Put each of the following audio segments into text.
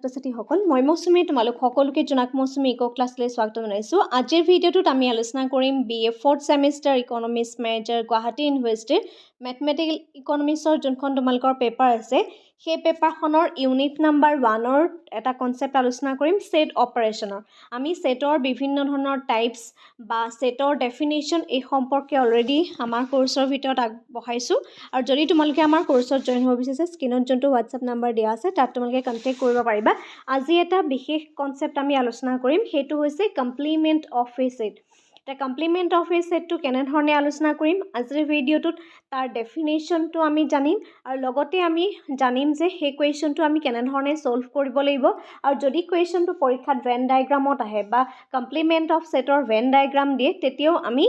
ছাত্ৰ-ছাত্ৰীসকল মই মৌচুমী তোমালোক সকলোকে জনাক মৌচুমী ইকো ক্লাছলৈ স্বাগত জনাইছোঁ আজিৰ ভিডিঅ'টোত আমি আলোচনা কৰিম BA 4th semester economics major Guwahati ইউনিভাৰ্চিটিৰ ম্যাথমেটিক্যাল ইকনমিক্সৰ যোনখন তোমালোকৰ পেপাৰ আছে সেই পেপাৰখনৰ ইউনিট নাম্বাৰ 1ৰ এটা কনসেপ্ট আলোচনা কৰিম সেট অপাৰেশনৰ আমি সেটৰ বিভিন্ন ধৰণৰ টাইপস বা সেটৰ ডেফিনেশন এই সম্পৰ্কে অলৰেডি আমাৰ কোৰ্সৰ ভিতৰত আগবঢ়াইছো আৰু যদি তোমালোকে আমাৰ কোৰ্সত জয়েন হ'ব বিচাৰিছে স্ক্ৰিনত যোনটো WhatsApp নাম্বাৰ দিয়া আছে তাত তোমালোকে কন্টেক্ট কৰিব পাৰিবা আজি এটা বিশেষ কনসেপ্ট আমি আলোচনা কৰিম হেতু হৈছে কমপ্লিমেন্ট অফ এ সেট এটা কমপ্লিমেন্ট অফ এ সেটটো কেনে ধৰণে আলোচনা কৰিম আজিৰ ভিডিঅ'টোত তাৰ ডেফিনেশনটো আমি জানিম আৰু লগতে আমি জানিম যে সেই কোৱেশ্চনটো আমি কেনে ধৰণে সলভ কৰিব লাগিব আৰু যদি কোৱেশ্চনটো পৰীক্ষাত ভেন ডায়াগ্ৰামত আহে বা কমপ্লিমেন্ট অফ সেটৰ ভেন ডায়াগ্ৰাম দিয়ে তেতিয়াও আমি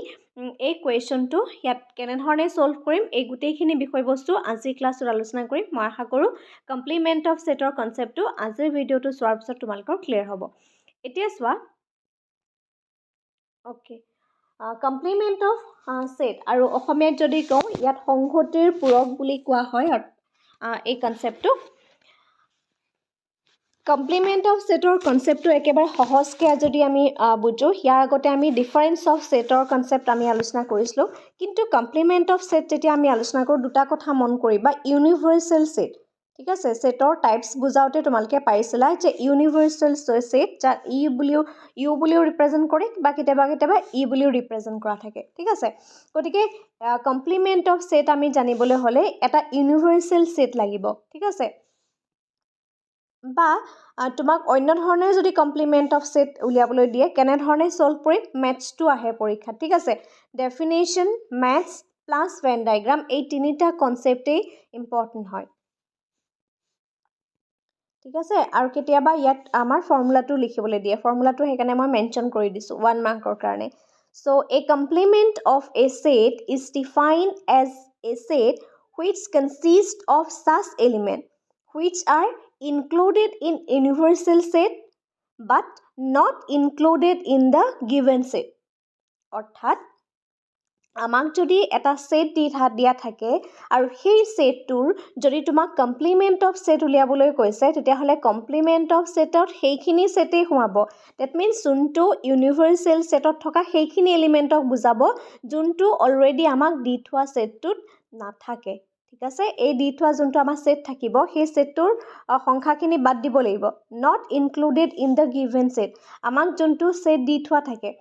এই কোৱেশ্চনটো ইয়াত কেনে ধৰণে সলভ কৰিম এই গুটেইখিনি বিষয়বস্তু আজি ক্লাছত আলোচনা কৰিম মই আশা কৰো কমপ্লিমেন্ট অফ সেটৰ কনসেপ্টটো আজিৰ ভিডিঅ'টো চোৱাৰ পিছত তোমালোকৰ ক্লিয়াৰ হ'ব এতিয়া চোৱা ওকে কমপ্লিমেন্ট অফ সেট আৰু অসমীয়াত যদি কওঁ ইয়াত সংহতিৰ পূৰক বুলি কোৱা হয় এই কনসেপ্টটো কমপ্লিমেন্ট অফ সেটৰ কনসেপ্টটো একেবাৰে সহজকৈ যদি আমি বুজো ইয়াৰ আগতে আমি ডিফাৰেন্স অফ সেটৰ কনসেপ্ট আমি আলোচনা কৰিছিলো কিন্তু কমপ্লিমেন্ট অফ সেট যেতিয়া আমি আলোচনা কৰো দুটা কথা মন কৰিবা ইউনিভাৰ্সাল সেট ঠিক আছে সেটৰ টাইপস বুজাওতে তোমালকে পাইছিলা যে ইউনিভাৰ্সাল সেট যা ইউ বুলিও ৰিপ্ৰেজেন্ট কৰে বা কেতিয়াবা ই বুলিও ৰিপ্ৰেজেন্ট কৰা থাকে ঠিক আছে গতিকে কমপ্লিমেন্ট অফ সেট আমি জানিবলৈ হলে এটা ইউনিভাৰ্সাল সেট লাগিব ঠিক আছে বা তোমাক অন্য ধৰণে যদি কমপ্লিমেন্ট অফ সেট উলিয়াবলৈ দিয়ে কেনে ধৰণে সলভ কৰিম ম্যাথছ টু আহে পৰীক্ষা ঠিক আছে definition maths plus van diagram এই তিনিটা কনসেপ্টেই ইম্পৰ্টেন্ট হয় ঠিক আছে আৰু কেতিয়াবা ইয়াত আমাৰ ফৰ্মুলাটো লিখিবলৈ দিয়ে ফৰ্মুলাটো হেকানে মই মেনশন কৰি দিছো 1 মাৰ্কৰ কাৰণে so a complement of a set is defined as a set which consists of such elements which are included in universal set but not included in the given set অৰ্থাৎ আমাক যদি এটা সেট দিয়া থাকে আৰু সেই সেটটোৰ যদি তোমাক কমপ্লিমেন্ট অফ সেট উলিয়াবলৈ কৈছে তেতিয়া হলে কমপ্লিমেন্ট অফ সেটত সেইখিনি সেটেই হোৱাব দ্যাট মিন্স যোনটো ইউনিভাৰ্সাল সেটত থকা সেইখিনি এলিমেন্টক বুজাব যোনটো অলৰেডি আমাক দি থোৱা সেটটোত নাথাকে ঠিক আছে এই দি থোৱা যোনটো আমাৰ সেট থাকিব সেই সেটটোৰ সংখ্যাখিনি বাদ দিব লাগিব not included in the given set আমাক যোনটো সেট দি থোৱা থাকে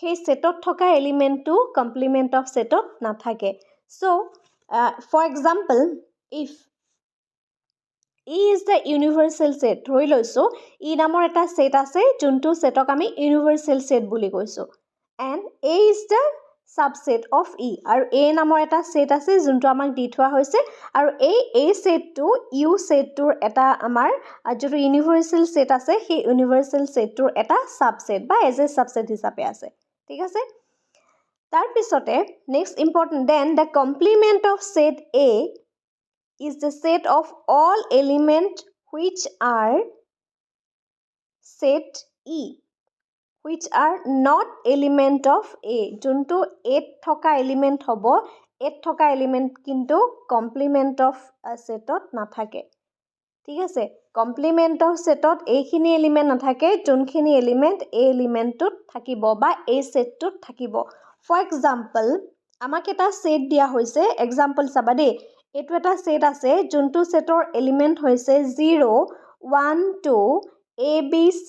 সেই সেটত থকা এলিমেন্টটো কমপ্লিমেন্ট অফ সেটত নাথাকে so for example if E is the universal set ধৰি লৈছো E নামৰ এটা সেট আছে যোনটো সেটক আমি universal set বুলি কৈছো and A is the subset of E আৰু A নামৰ এটা সেট আছে যোনটো আমাক দি থোৱা হৈছে আৰু এই সেটটো U সেটটোৰ এটা আমাৰ যেটো ইউনিভাৰ্সাল সেট আছে সেই ইউনিভাৰ্সাল সেটটোৰ এটা সাবসেট বা এজ এ সাবসেট হিচাপে আছে ঠিক আছে তাৰ পিছতে next important then the complement of set A is the set of all elements which are set E which are not element of A যোনটো A থকা এলিমেন্ট হ'ব A থকা এলিমেন্ট কিন্তু complement of setত নাথাকে ঠিক আছে কমপ্লিমেন্ট অফ সেটত এইখিনি element নাথাকে যোনখিনি এলিমেন্ট এই এলিমেন্টত থাকিব বা এই সেটটোত থাকিব ফৰ এক্সাম্পল আমাক এটা সেট দিয়া হৈছে এক্সাম্পল চাবা দেই এটো এটা সেট আছে যোনটো সেটৰ এলিমেন্ট হৈছে 0 1 2 A B C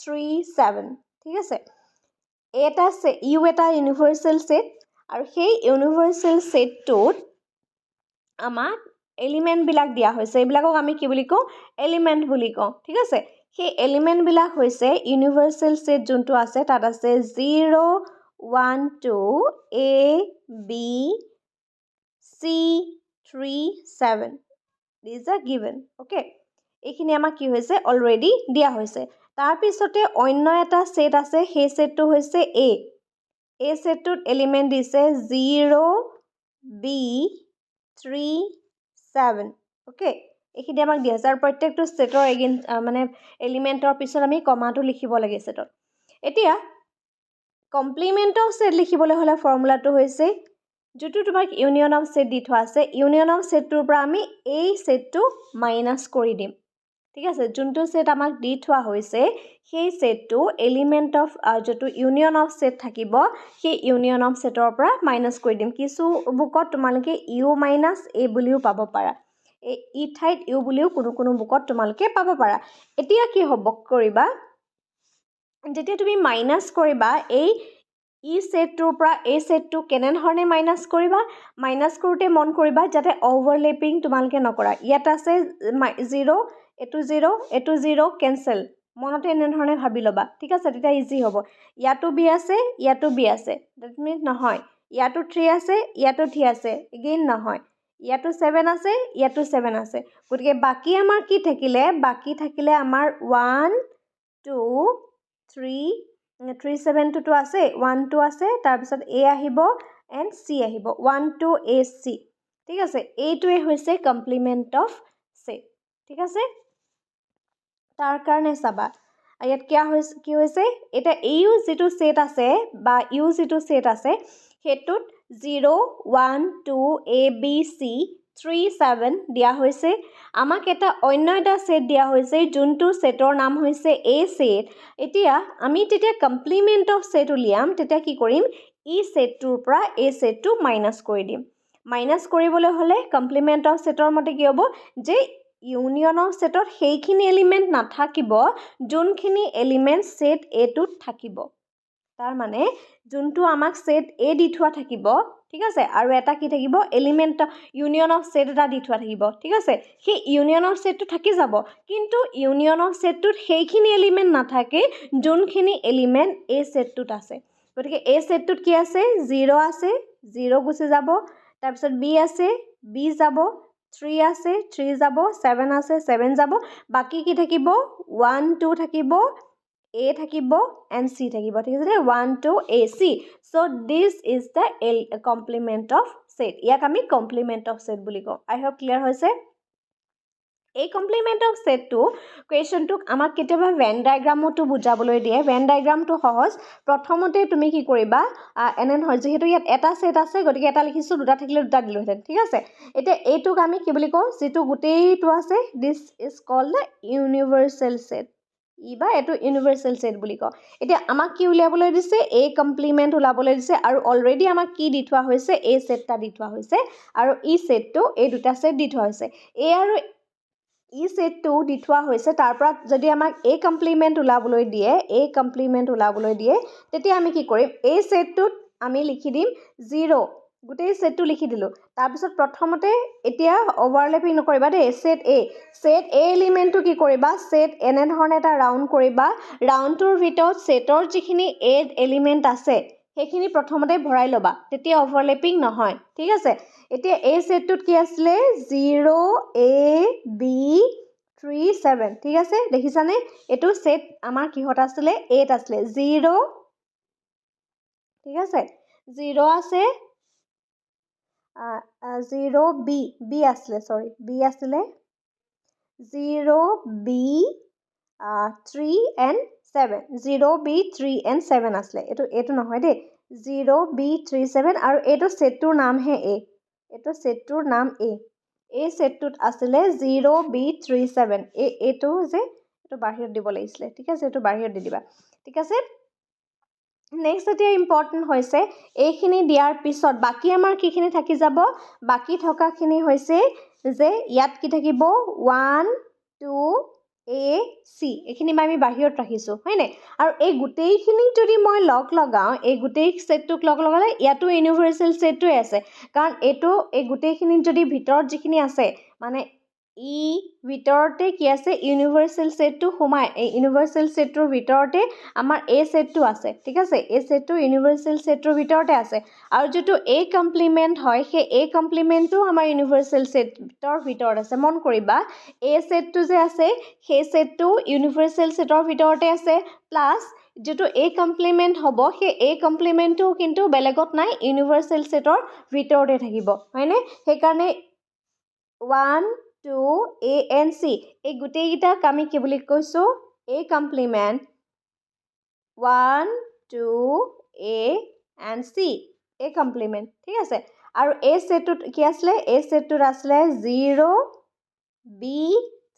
3 7 ঠিক আছে এটা ইউ এটা ইউনিভাৰ্সাল সেট আৰু সেই ইউনিভাৰ্সাল সেটটোত আমাক এলিমেন্ট বিলাক দিয়া হৈছে এইবিলাকক আমি কি বুলি কওঁ এলিমেন্ট বুলি কওঁ ঠিক আছে সেই এলিমেন্ট বিলাক হৈছে ইউনিভাৰ্সাল সেট যোনটো আছে তাত আছে 0 1 2 A B C 3 7 these are given okay এইখিনি আমাক কি হৈছে অলৰেডি দিয়া হৈছে তাৰ পিছতে অন্য এটা সেট আছে সেই সেটটো হৈছে A এই সেটটোত এলিমেন্ট দিছে 0 B 3 7 okay এইখিনি আমাক দিয়া আছে আৰু প্ৰত্যেকটো সেটৰ মানে এলিমেন্টৰ পিছত আমি কমাটো লিখিব লাগে সেটত এতিয়া কমপ্লিমেন্ট অফ সেট লিখিবলৈ হলে ফৰ্মুলাটো হৈছে যেটো তোমাক ইউনিয়ন অফ সেট দি থোৱা আছে ইউনিয়ন অফ সেটটোৰ পৰা আমি এই সেটটো মাইনাস কৰি দিম ঠিক আছে যোনটো সেট আমাক দি থোৱা হৈছে সেই সেটটো এলিমেন্ট অফ যেটো ইউনিয়ন অফ সেট থাকিব সেই ইউনিয়ন অফ সেটৰ পৰা মাইনাস কৰি দিম কিছু বুকত তোমালোকে ইউ মাইনাস এ বুলিও পাব পাৰা ই ঠাইত ইউ বুলিও কোনো বুকত তোমালোকে পাব পাৰা এতিয়া কি হ'ব কৰিবা যেতিয়া তুমি মাইনাস কৰিবা এই ই সেটটোৰ পৰা এই সেটটো কেনে ধৰণে মাইনাস কৰিবা মাইনাস কৰোতে মন কৰিবা যাতে ওভাৰলেপিং তোমালোকে নকৰা ইয়াত আছে 0 এটো 0 কেনসেল মনতে এনে ধৰণে ভাবি লবা ঠিক আছে তেতিয়া ইজি হ'ব ইয়াতো বি আছে দ্যাট মিন্স নহয় ইয়াতো 3 আছে ইয়াতো 3 আছে এগেইন নহয় ইয়াতো 7 আছে ইয়াতো 7 আছে গতিকে বাকি আমাৰ কি থাকিলে বাকি থাকিলে আমাৰ 1 2 3 3 7 to আছে 1 2 আছে তাৰ পিছত a আহিব and c আহিব 1 2 a c ঠিক আছে এইটোৱে হৈছে কমপ্লিমেন্ট অফ সেট ঠিক আছে তাৰ কাৰণে চাবা ইয়াত কি হৈছে এটা ইউ যেটো সেট আছে বা ইউ যেটো সেট আছে হেতুত 0 1 2 a b c 3 7 দিয়া হৈছে আমাক এটা অন্য এটা সেট দিয়া হৈছে যোনটো সেটৰ নাম হৈছে a সেট এতিয়া আমি তেতিয়া কমপ্লিমেন্ট অফ সেট উলিয়াম তেতিয়া কি কৰিম ই সেটটোৰ পৰা a সেটটো মাইনাস কৰি দিম মাইনাস কৰিবলৈ হলে কমপ্লিমেন্ট অফ সেটৰ মতে কি হ'ব যে ইউনিয়ন অফ সেটত সেইখিনি এলিমেন্ট নাথাকিব যোনখিনি এলিমেন্ট সেট a টোত থাকিব তাৰ মানে যোনটো আমাক সেট a দি থোৱা থাকিব ঠিক আছে আৰু এটা কি থাকিব এলিমেন্ট ইউনিয়ন অফ সেট এটা দি থোৱা থাকিব ঠিক আছে সেই ইউনিয়ন অফ সেটটো থাকি যাব কিন্তু ইউনিয়ন অফ সেটটোত সেইখিনি এলিমেন্ট নাথাকে যোনখিনি এলিমেন্ট a সেটটোত আছে গতিকে a সেটটোত কি আছে 0 আছে 0 গুছি যাব তাৰ পিছত b আছে b যাব 3 আছে 3 যাব 7 আছে 7 যাব বাকি কি থাকিব 1 2 থাকিব a থাকিব and c থাকিব ঠিক আছে 1 2 a c so this is the complement of set ইয়াক আমি complement of set বুলি কওঁ I hope clear হৈছে এই complement of set টো কোৱেশ্চনটোক আমাক কেতিয়াবা Venn diagramটো বুজাবলৈ দিয়ে Venn diagramটো সহজ প্ৰথমতে তুমি কি কৰিবা এনে নহয় যেহেতু ইয়াত এটা সেট আছে গতিকে এটা লিখিছো দুটা থাকিলে দুটা দিলো হেতেন ঠিক আছে এতিয়া এইটোক আমি কি বুলি কওঁ যেটো গুটেইটো আছে this is called the universal set ইবা এটো ইউনিভাৰ্সাল সেট বুলি কওঁ এতিয়া আমাক কি উলিয়াবলৈ দিছে a কমপ্লিমেন্ট উলাবলৈ দিছে আৰু অলৰেডি আমাক কি দি থোৱা হৈছে a সেটটা দি থোৱা হৈছে আৰু ই সেটটো এই দুটা সেট দি থোৱা হৈছে a আৰু ই সেটটো দি থোৱা হৈছে তাৰ পৰা যদি আমাক a কমপ্লিমেন্ট উলাবলৈ দিয়ে তেতিয়া আমি কি কৰিম a সেটটোত আমি লিখি দিম 0 গুটেই সেটটো লিখি দিলো তাৰ পিছত প্ৰথমতে এতিয়া ওভাৰল্যাপিং নকৰিবা দে সেট a এলিমেন্টটো কি কৰিবা সেট এনে ধৰণে এটা ৰাউন্ড কৰিবা ৰাউন্ডটোৰ ভিতৰত সেটৰ যিখিনি a এলিমেন্ট আছে সেইখিনি প্ৰথমতে ভৰাই লবা তেতিয়া ওভাৰল্যাপিং নহয় ঠিক আছে এতিয়া a সেটটোত কি আছিল 0 a b 3 7 ঠিক আছে দেখিছানে এটো সেট আমাৰ কিহত আছিল 8 আছিল 0 ঠিক আছে 0 আছে 0 b আসলে sorry b আসলে 0 b 3 and 7 0 b 3 and 7 আসলে এটো নহয় দে 0 b 3 7 আৰু এটো সেটটোৰ নাম হে a এটো সেটটোৰ নাম a এই সেটটোত আসলে 0 b 3 7 এটো যে এটো বাহিৰত দিব লাগিছিল ঠিক আছে এটো বাহিৰত দি দিবা ঠিক আছে নেক্সট এতিয়া ইম্পৰ্টেন্ট হৈছে এইখিনি দিয়াৰ পিছত বাকি আমাৰ কিখিনি থাকি যাব বাকি থকাখিনি হৈছে যে ইয়াত কি থাকিব 1 2 a c এইখিনি আমি বাহিৰত ৰাখিছো হয়নে আৰু এই গুটেইখিনি যদি মই লগ লগাও এই গুটেই সেটটোক লগ লগালে ইয়াতো ইউনিভাৰ্সাল সেটটোই আছে কাৰণ এটো এই গুটেইখিনি যদি ভিতৰত যিখিনি আছে মানে ই ভিতৰতে কি আছে ইউনিভাৰ্সাল সেটটো সোমাই এই ইউনিভাৰ্সাল সেটটোৰ ভিতৰতে আমাৰ a সেটটো আছে ঠিক আছে a সেটটো ইউনিভাৰ্সাল সেটটোৰ ভিতৰতে আছে আৰু যেটো a কমপ্লিমেন্ট হয় সেই a কমপ্লিমেন্টটো আমাৰ ইউনিভাৰ্সাল সেটৰ ভিতৰত আছে মন কৰিবা a সেটটো যে আছে সেই সেটটো ইউনিভাৰ্সাল সেটৰ ভিতৰতে আছে প্লাস যেটো a কমপ্লিমেন্ট হ'ব সেই a কমপ্লিমেন্টটো কিন্তু বেলেগত নাই ইউনিভাৰ্সাল সেটৰ ভিতৰতে থাকিব হয়নে সেই কাৰণে 1 2 a and c এই গুটেইটাক আমি কি বুলি কৈছো a complement 1 2 a and c a complement ঠিক আছে আৰু a সেটটোত কি আছিল a সেটটোত আছিল 0 b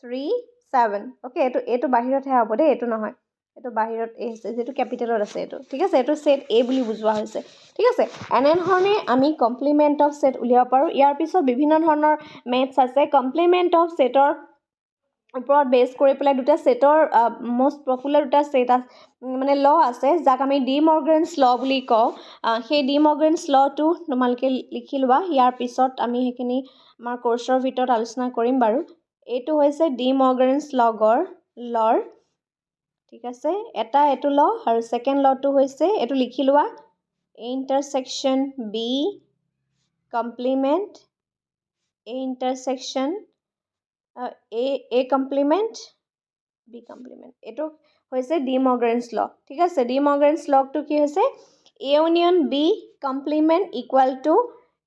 3 7 অ'কে এইটো বাহিৰতহে হ'ব দেই এইটো নহয় এইটো বাহিৰত এই আছে যেটো ক্যাপিটেলত আছে এইটো ঠিক আছে এইটো সেট A বুলি বুজোৱা হৈছে ঠিক আছে এনেধৰণে আমি কমপ্লিমেন্ট অফ সেট উলিয়াব পাৰো ইয়াৰ পিছত বিভিন্ন ধৰণৰ মেথছ আছে কমপ্লিমেন্ট অফ সেটৰ ওপৰত বেস কৰি পেলাই দুটা সেটৰ মোস্ট পপুলাৰ দুটা সেট মানে ল আছে যাক আমি ডি মৰ্গানছ ল বুলি কওঁ সেই ডি মৰ্গানছ লটো তোমালোকে লিখি লোৱা ইয়াৰ পিছত আমি সেইখিনি আমাৰ কোৰ্সৰ ভিতৰত আলোচনা কৰিম বাৰু এইটো হৈছে ডি মৰ্গানছ লৰ ঠিক আছে এটা এটো ল আৰু সেকেন্ড লটো হৈছে এটো লিখি লোৱা A intersection B complement A intersection A complement B complement এটো হৈছে ডি মৰ্গানছ ল ঠিক আছে ডি মৰ্গানছ লটো কি হৈছে A union B complement equal to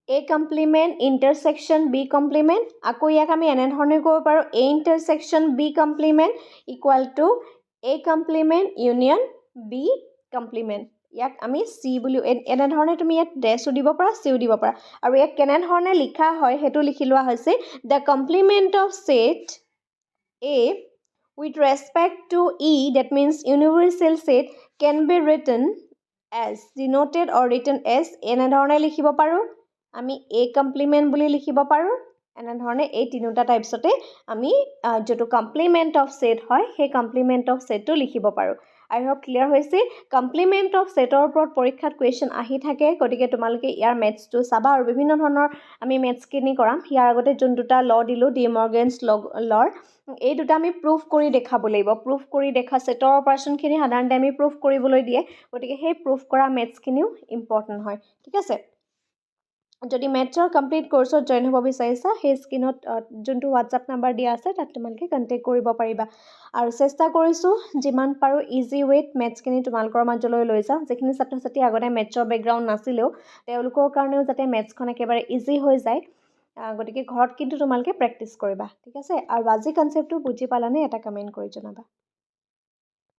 A complement intersection B complement আকৌ ইয়াক আমি এনে ধৰণে কৰিব পাৰো A intersection B complement equal to A complement union B complement ইয়াক আমি C বুলি এনে ধৰণে তুমি ইয়াত ড্যাশো দিব পাৰা সিও দিব পাৰা আৰু ইয়াক কেনে ধৰণে লিখা হয় হেতু লিখি লোৱা হৈছে the complement of set A with respect to E that means universal set can be written as denoted or written as এনে ধৰণে লিখিব পাৰো আমি A complement বুলি লিখিব পাৰো এনে ধৰণে এই তিনিটা টাইপছতে আমি যেটো কমপ্লিমেন্ট অফ সেট হয় সেই কমপ্লিমেন্ট অফ সেটটো লিখিব পাৰো আই হোপ ক্লিয়াৰ হৈছে কমপ্লিমেন্ট অফ সেটৰ ওপৰত পৰীক্ষাত কোৱেশ্চন আহি থাকে গতিকে তোমালোকে ইয়াৰ মেথছটো চাবা আৰু বিভিন্ন ধৰণৰ আমি মেথছ কিনি কৰাম ইয়াৰ আগতে যোন দুটা ল দিলো ডি মৰ্গানছ লৰ এই দুটা আমি প্ৰুফ কৰি দেখাব লাগিব প্ৰুফ কৰি দেখা সেটৰ অপাৰেচনখিনি সাধাৰণতে আমি প্ৰুফ কৰিবলৈ দিয়ে গতিকে সেই প্ৰুফ কৰা মেথছখিনিও ইম্পৰ্টেন্ট হয় ঠিক আছে যদি মেথছৰ কমপ্লিট কোৰ্সত জয়েন হ'ব বিচাৰিছা সেই স্ক্ৰিনত যোনটো হোৱাটসঅ্যাপ নাম্বাৰ দিয়া আছে তাত তোমালোকে কন্টেক্ট কৰিব পাৰিবা আৰু চেষ্টা কৰিছো যিমান পাৰো ইজি ৱেত মেথছখিনি তোমালোকৰ মাজলৈ লৈ যাওঁ যেখিনি ছাত্ৰ-ছাত্ৰী আগতে মেথছৰ বেকগ্ৰাউণ্ড নাছিলেও তেওঁলোকৰ কাৰণেও যাতে মেথছখন একেবাৰে ইজি হৈ যায় গতিকে ঘৰত কিন্তু তোমালোকে প্ৰেক্টিছ কৰিবা ঠিক আছে আৰু আজি কনসেপ্টটো বুজি পালানে এটা কমেন্ট কৰি জনাবা